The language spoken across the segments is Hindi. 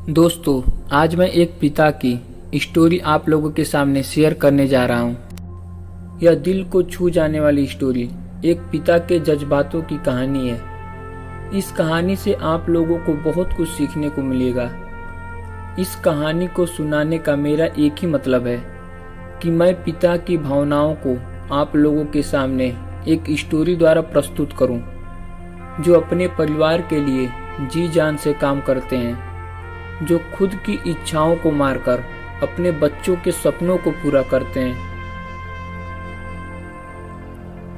दोस्तों, आज मैं एक पिता की स्टोरी आप लोगों के सामने शेयर करने जा रहा हूँ। यह दिल को छू जाने वाली स्टोरी एक पिता के जज्बातों की कहानी है। इस कहानी से आप लोगों को बहुत कुछ सीखने को मिलेगा। इस कहानी को सुनाने का मेरा एक ही मतलब है कि मैं पिता की भावनाओं को आप लोगों के सामने एक स्टोरी द्वारा प्रस्तुत करूं, जो अपने परिवार के लिए जी जान से काम करते हैं, जो खुद की इच्छाओं को मारकर अपने बच्चों के सपनों को पूरा करते हैं।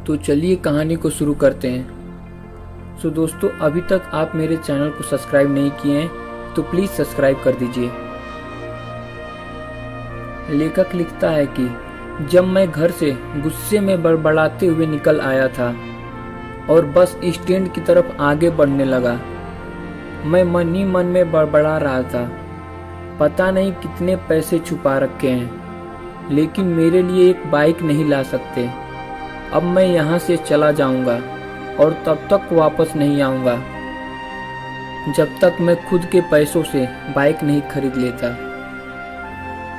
तो चलिए कहानी को शुरू करते हैं। दोस्तों, अभी तक आप मेरे चैनल को सब्सक्राइब नहीं किए हैं तो प्लीज सब्सक्राइब कर दीजिए। लेखक लिखता है कि जब मैं घर से गुस्से में बड़बड़ाते हुए निकल आया था और बस स्टैंड की तरफ आगे बढ़ने लगा, मैं मन ही मन में बड़बड़ा रहा था। पता नहीं कितने पैसे छुपा रखे हैं, लेकिन मेरे लिए एक बाइक नहीं ला सकते। अब मैं यहाँ से चला जाऊंगा और तब तक वापस नहीं आऊंगा जब तक मैं खुद के पैसों से बाइक नहीं खरीद लेता।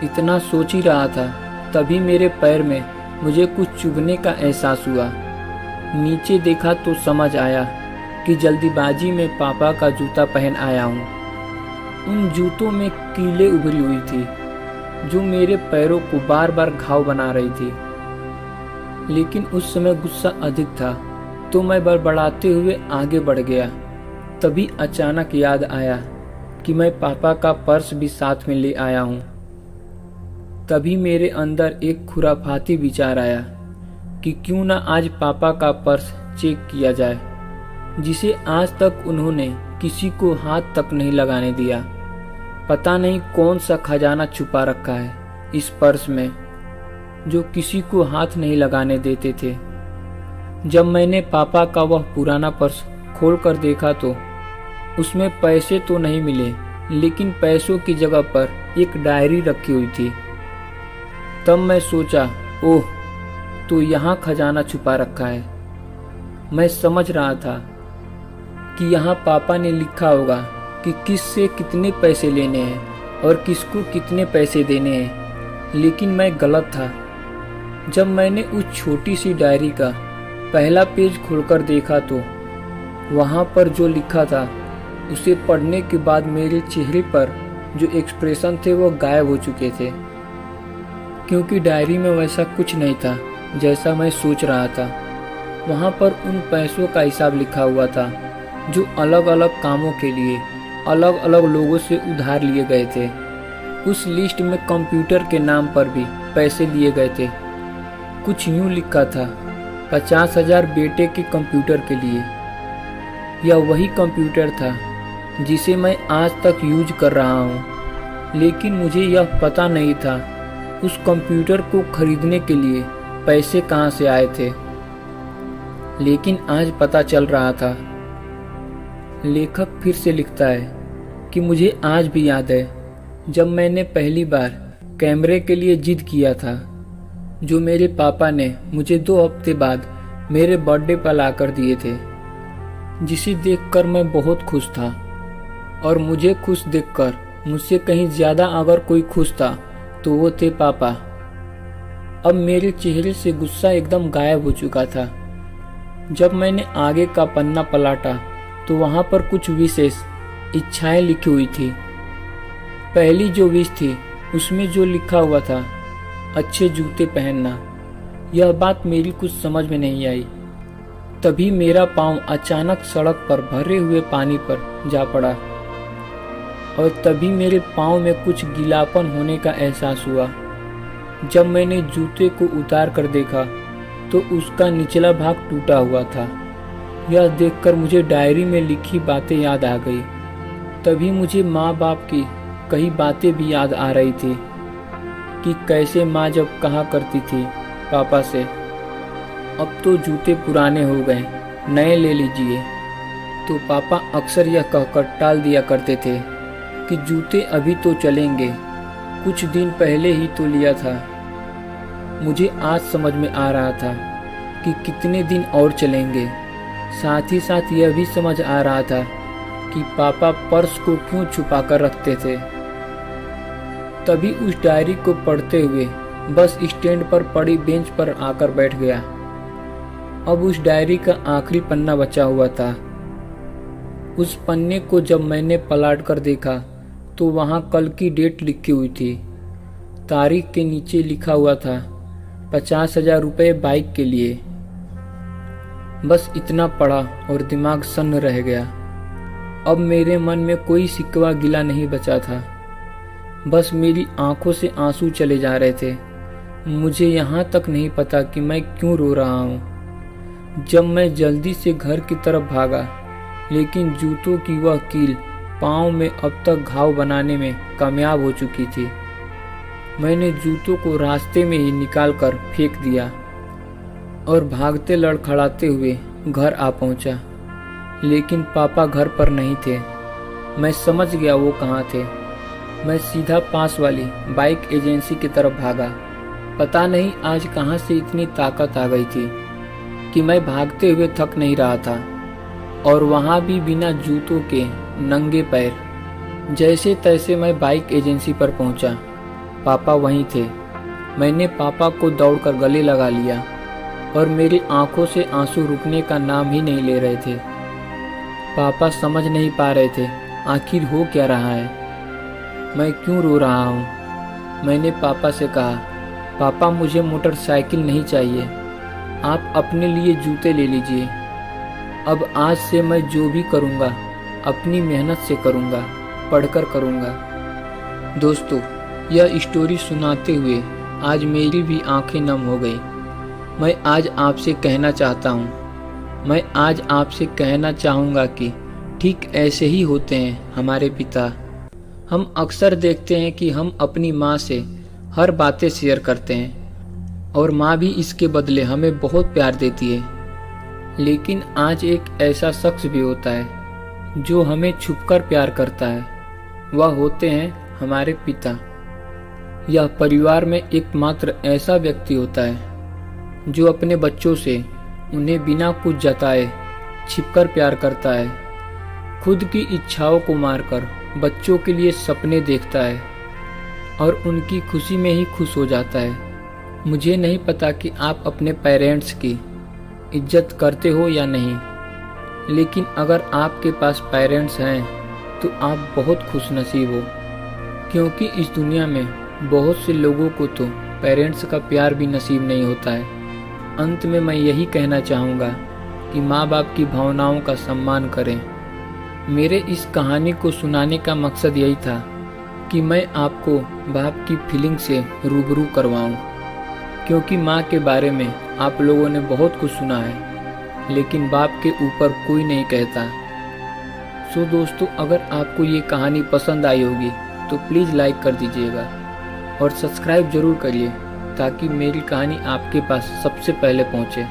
इतना सोच ही रहा था, तभी मेरे पैर में मुझे कुछ चुभने का एहसास हुआ। नीचे देखा तो समझ आया कि जल्दीबाजी में पापा का जूता पहन आया हूँ। उन जूतों में कीले उभरी हुई थी, जो मेरे पैरों को बार बार घाव बना रही थी। लेकिन उस समय गुस्सा अधिक था, तो मैं बड़बड़ाते हुए आगे बढ़ गया। तभी अचानक याद आया कि मैं पापा का पर्स भी साथ में ले आया हूँ। तभी मेरे अंदर एक खुराफाती विचार आया कि क्यों ना आज पापा का पर्स चेक किया जाए, जिसे आज तक उन्होंने किसी को हाथ तक नहीं लगाने दिया। पता नहीं कौन सा खजाना छुपा रखा है इस पर्स में, जो किसी को हाथ नहीं लगाने देते थे। जब मैंने पापा का वह पुराना पर्स खोल कर देखा तो उसमें पैसे तो नहीं मिले, लेकिन पैसों की जगह पर एक डायरी रखी हुई थी। तब मैं सोचा, ओह, तो यहाँ खजाना छुपा रखा है। मैं समझ रहा था कि यहाँ पापा ने लिखा होगा कि किससे कितने पैसे लेने हैं और किसको कितने पैसे देने हैं, लेकिन मैं गलत था। जब मैंने उस छोटी सी डायरी का पहला पेज खोलकर देखा तो वहाँ पर जो लिखा था, उसे पढ़ने के बाद मेरे चेहरे पर जो एक्सप्रेशन थे वो गायब हो चुके थे, क्योंकि डायरी में वैसा कुछ नहीं था जैसा मैं सोच रहा था। वहाँ पर उन पैसों का हिसाब लिखा हुआ था, जो अलग अलग कामों के लिए अलग अलग लोगों से उधार लिए गए थे। उस लिस्ट में कंप्यूटर के नाम पर भी पैसे लिए गए थे। कुछ यूं लिखा था, 50,000 बेटे के कंप्यूटर के लिए। यह वही कंप्यूटर था जिसे मैं आज तक यूज कर रहा हूँ, लेकिन मुझे यह पता नहीं था उस कंप्यूटर को खरीदने के लिए पैसे कहाँ से आए थे। लेकिन आज पता चल रहा था। लेखक फिर से लिखता है कि मुझे आज भी याद है जब मैंने पहली बार कैमरे के लिए जिद किया था, जो मेरे पापा ने मुझे 2 हफ्ते बाद मेरे बर्थडे पर लाकर दिए थे, जिसे देखकर मैं बहुत खुश था। और मुझे खुश देखकर मुझसे कहीं ज्यादा अगर कोई खुश था तो वो थे पापा। अब मेरे चेहरे से गुस्सा एकदम गायब हो चुका था। जब मैंने आगे का पन्ना पलटा तो वहां पर कुछ विशेष इच्छाएं लिखी हुई थी। पहली जो विश थी, उसमें जो लिखा हुआ था, अच्छे जूते पहनना। यह बात मेरी कुछ समझ में नहीं आई। तभी मेरा पांव अचानक सड़क पर भरे हुए पानी पर जा पड़ा और तभी मेरे पांव में कुछ गीलापन होने का एहसास हुआ। जब मैंने जूते को उतार कर देखा तो उसका निचला भाग टूटा हुआ था। यह देखकर मुझे डायरी में लिखी बातें याद आ गई। तभी मुझे माँ बाप की कई बातें भी याद आ रही थी कि कैसे माँ जब कहा करती थी पापा से, अब तो जूते पुराने हो गए, नए ले लीजिए। तो पापा अक्सर यह कहकर टाल दिया करते थे कि जूते अभी तो चलेंगे, कुछ दिन पहले ही तो लिया था। मुझे आज समझ में आ रहा था कि कितने दिन और चलेंगे। साथ ही साथ यह भी समझ आ रहा था कि पापा पर्स को क्यों छुपा कर रखते थे। तभी उस डायरी को पढ़ते हुए बस स्टैंड पर पड़ी बेंच पर आकर बैठ गया। अब उस डायरी का आखिरी पन्ना बचा हुआ था। उस पन्ने को जब मैंने पलट कर देखा तो वहाँ कल की डेट लिखी हुई थी। तारीख के नीचे लिखा हुआ था 50,000 रुपये बाइक के लिए। बस इतना पढ़ा और दिमाग सन्न रह गया। अब मेरे मन में कोई शिकवा गिला नहीं बचा था। बस मेरी आंखों से आंसू चले जा रहे थे। मुझे यहाँ तक नहीं पता कि मैं क्यों रो रहा हूँ। जब मैं जल्दी से घर की तरफ भागा, लेकिन जूतों की वह कील पाँव में अब तक घाव बनाने में कामयाब हो चुकी थी। मैंने जूतों को रास्ते में ही निकाल कर फेंक दिया और भागते लड़खड़ाते हुए घर आ पहुंचा। लेकिन पापा घर पर नहीं थे। मैं समझ गया वो कहाँ थे। मैं सीधा पास वाली बाइक एजेंसी की तरफ भागा। पता नहीं आज कहाँ से इतनी ताकत आ गई थी कि मैं भागते हुए थक नहीं रहा था, और वहाँ भी बिना जूतों के नंगे पैर। जैसे तैसे मैं बाइक एजेंसी पर पहुँचा। पापा वहीं थे। मैंने पापा को दौड़कर गले लगा लिया और मेरी आंखों से आंसू रुकने का नाम ही नहीं ले रहे थे। पापा समझ नहीं पा रहे थे आखिर हो क्या रहा है, मैं क्यों रो रहा हूँ। मैंने पापा से कहा, पापा मुझे मोटरसाइकिल नहीं चाहिए, आप अपने लिए जूते ले लीजिए। अब आज से मैं जो भी करूँगा अपनी मेहनत से करूँगा, पढ़कर करूँगा। दोस्तों, यह स्टोरी सुनाते हुए आज मेरी भी आंखें नम हो गई। मैं आज आपसे कहना चाहूँगा कि ठीक ऐसे ही होते हैं हमारे पिता। हम अक्सर देखते हैं कि हम अपनी माँ से हर बातें शेयर करते हैं और माँ भी इसके बदले हमें बहुत प्यार देती है। लेकिन आज एक ऐसा शख्स भी होता है जो हमें छुपकर प्यार करता है। वह होते हैं हमारे पिता। यह परिवार में एकमात्र ऐसा व्यक्ति होता है जो अपने बच्चों से उन्हें बिना कुछ जताए छिपकर प्यार करता है। खुद की इच्छाओं को मारकर बच्चों के लिए सपने देखता है और उनकी खुशी में ही खुश हो जाता है। मुझे नहीं पता कि आप अपने पेरेंट्स की इज्जत करते हो या नहीं, लेकिन अगर आपके पास पेरेंट्स हैं तो आप बहुत खुशनसीब हो, क्योंकि इस दुनिया में बहुत से लोगों को तो पेरेंट्स का प्यार भी नसीब नहीं होता है। अंत में मैं यही कहना चाहूँगा कि माँ बाप की भावनाओं का सम्मान करें। मेरे इस कहानी को सुनाने का मकसद यही था कि मैं आपको बाप की फीलिंग से रूबरू करवाऊँ, क्योंकि माँ के बारे में आप लोगों ने बहुत कुछ सुना है, लेकिन बाप के ऊपर कोई नहीं कहता। सो दोस्तों, अगर आपको ये कहानी पसंद आई होगी तो प्लीज़ लाइक कर दीजिएगा और सब्सक्राइब ज़रूर करिए ताकि मेरी कहानी आपके पास सबसे पहले पहुँचे।